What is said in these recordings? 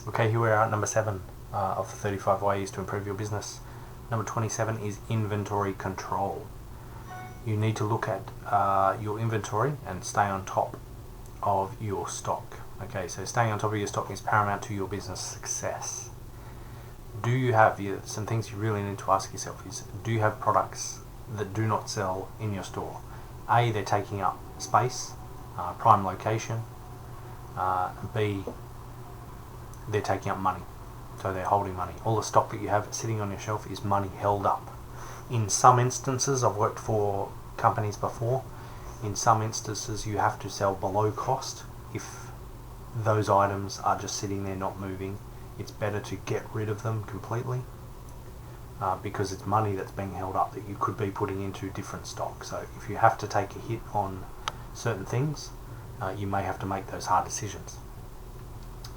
Okay, here we are at number 7 of the 35 ways to improve your business. Number 27 is inventory control. You need to look at your inventory and stay on top of your stock. Okay, so staying on top of your stock is paramount to your business success. Do you have some things you really need to ask yourself is, do you have products that do not sell in your store? A, they're taking up space, prime location. B, they're taking up money, so they're holding money. All the stock that you have sitting on your shelf is money held up. In some instances, I've worked for companies before, in some instances you have to sell below cost. If those items are just sitting there not moving, it's better to get rid of them completely, because it's money that's being held up that you could be putting into different stock. So if you have to take a hit on certain things, you may have to make those hard decisions.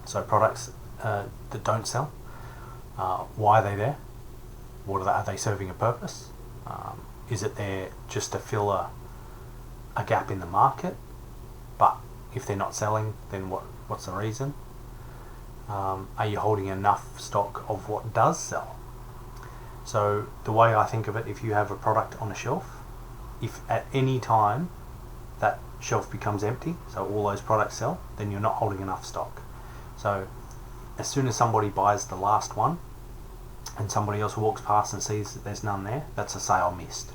So products that don't sell, why are they there? Are they serving a purpose? Is it there just to fill a gap in the market? But if they're not selling, then what's the reason? Are you holding enough stock of what does sell? So the way I think of it, if you have a product on a shelf, if at any time that shelf becomes empty, so all those products sell, then you're not holding enough stock. So as soon as somebody buys the last one and somebody else walks past and sees that there's none there, that's a sale missed.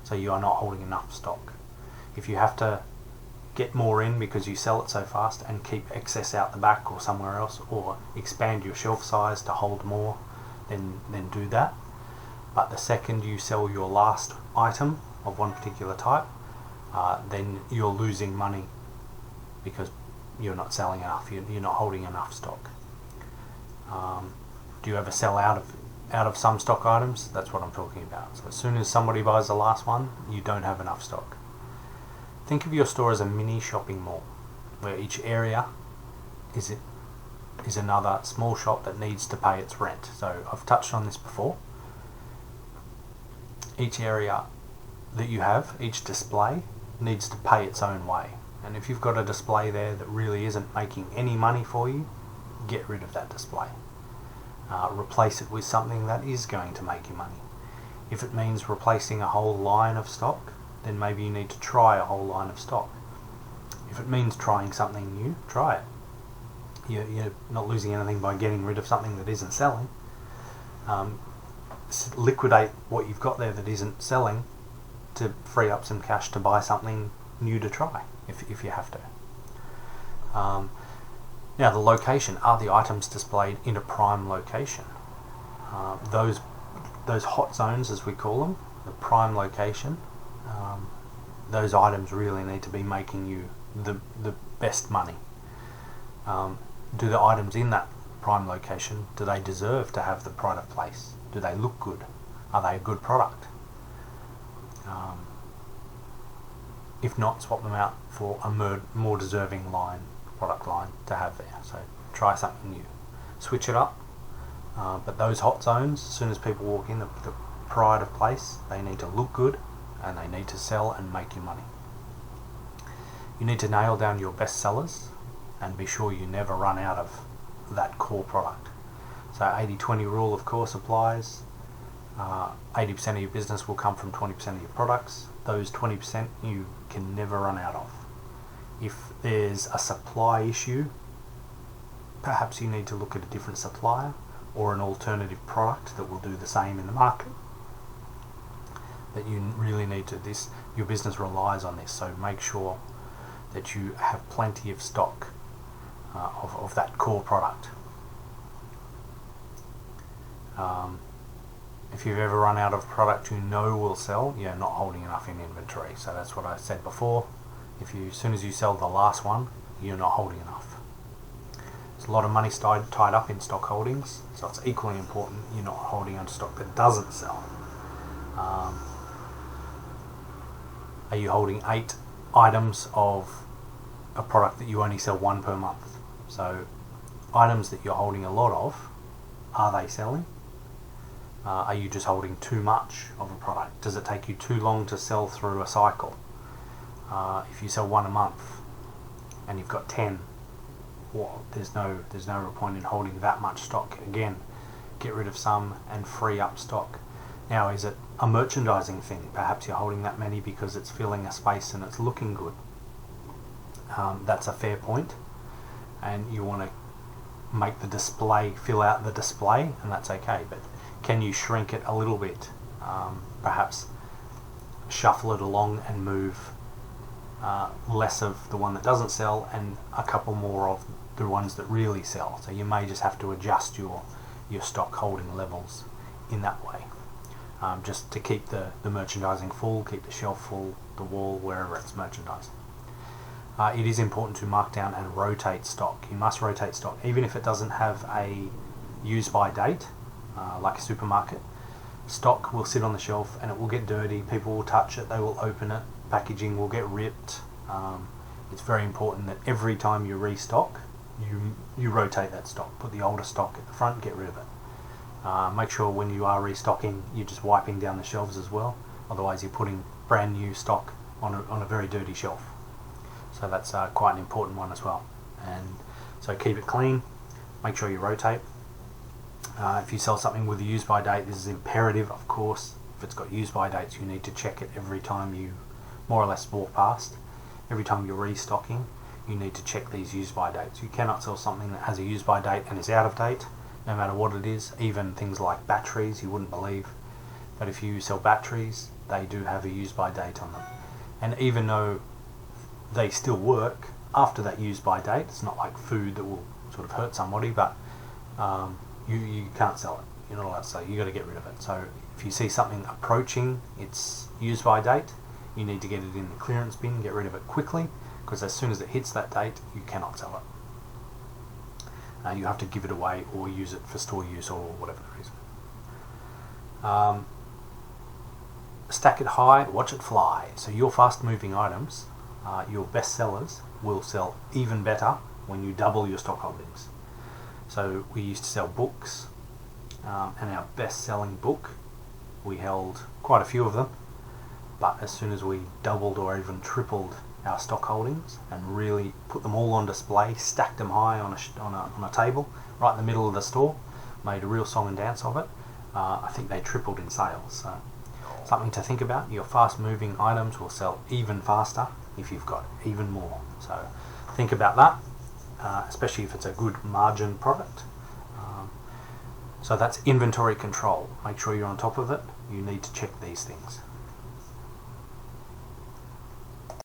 So you are not holding enough stock. If you have to get more in because you sell it so fast and keep excess out the back or somewhere else, or expand your shelf size to hold more, then do that. But the second you sell your last item of one particular type, then you're losing money because you're not selling enough, you're not holding enough stock. Do you ever sell out of some stock items? That's what I'm talking about. So as soon as somebody buys the last one, you don't have enough stock. Think of your store as a mini shopping mall, where each area is another small shop that needs to pay its rent. So I've touched on this before. Each area that you have, each display, needs to pay its own way. And if you've got a display there that really isn't making any money for you, get rid of that display. Replace it with something that is going to make you money. If it means replacing a whole line of stock, then maybe you need to try a whole line of stock. If it means trying something new, try it. You're not losing anything by getting rid of something that isn't selling. Liquidate what you've got there that isn't selling to free up some cash to buy something new to try, if you have to. Now the location, are the items displayed in a prime location? Those hot zones, as we call them, the prime location, those items really need to be making you the best money. Do the items in that prime location, do they deserve to have the pride of place? Do they look good? Are they a good product? If not, swap them out for a more deserving product line to have there. So try something new, switch it up. But those hot zones, as soon as people walk in, the pride of place, they need to look good and they need to sell and make you money. You need to nail down your best sellers and be sure you never run out of that core product. So 80-20 rule of course applies. 80% of your business will come from 20% of your products. Those 20% you can never run out of. If there's a supply issue, perhaps you need to look at a different supplier or an alternative product that will do the same in the market. That you really need to, your business relies on this, so make sure that you have plenty of stock of that core product. If you've ever run out of product you know will sell, you're not holding enough in inventory. So that's what I said before. As soon as you sell the last one, you're not holding enough. There's a lot of money tied up in stock holdings, so it's equally important you're not holding on stock that doesn't sell. Are you holding 8 items of a product that you only sell 1 per month? So items that you're holding a lot of, are they selling? Are you just holding too much of a product? Does it take you too long to sell through a cycle? If you sell 1 a month and you've got 10, there's no real point in holding that much stock. Again, get rid of some and free up stock. Now, is it a merchandising thing? Perhaps you're holding that many because it's filling a space and it's looking good. That's a fair point, and you want to make the display, fill out the display, and that's okay. But can you shrink it a little bit? Perhaps shuffle it along and move less of the one that doesn't sell and a couple more of the ones that really sell. So you may just have to adjust your stock holding levels in that way, just to keep the merchandising full, keep the shelf full, the wall, wherever it's merchandised. It is important to mark down and rotate stock. You must rotate stock, even if it doesn't have a use by date, like a supermarket. Stock will sit on the shelf and it will get dirty, people will touch it, they will open it, packaging will get ripped. It's very important that every time you restock, you rotate that stock. Put the older stock at the front, get rid of it. Make sure when you are restocking, you're just wiping down the shelves as well. Otherwise you're putting brand new stock on a very dirty shelf. So that's quite an important one as well. And so keep it clean, make sure you rotate. If you sell something with a use by date, this is imperative, of course. If it's got use by dates, you need to check it every time you more or less walk past. Every time you're restocking, you need to check these use by dates. You cannot sell something that has a use by date and is out of date, no matter what it is. Even things like batteries, you wouldn't believe. But if you sell batteries, they do have a use by date on them. And even though they still work after that use by date, it's not like food that will sort of hurt somebody, but you can't sell it. You're not allowed to sell it. You've got to get rid of it. So if you see something approaching its use by date, you need to get it in the clearance bin, get rid of it quickly, because as soon as it hits that date, you cannot sell it. You have to give it away or use it for store use or whatever the reason. Stack it high, watch it fly. So your fast moving items, your best sellers, will sell even better when you double your stock holdings. So we used to sell books, and our best selling book, we held quite a few of them, but as soon as we doubled or even tripled our stock holdings and really put them all on display, stacked them high on a table right in the middle of the store, made a real song and dance of it, I think they tripled in sales. So something to think about. Your fast moving items will sell even faster if you've got even more. So think about that, especially if it's a good margin product. So that's inventory control. Make sure you're on top of it. You need to check these things.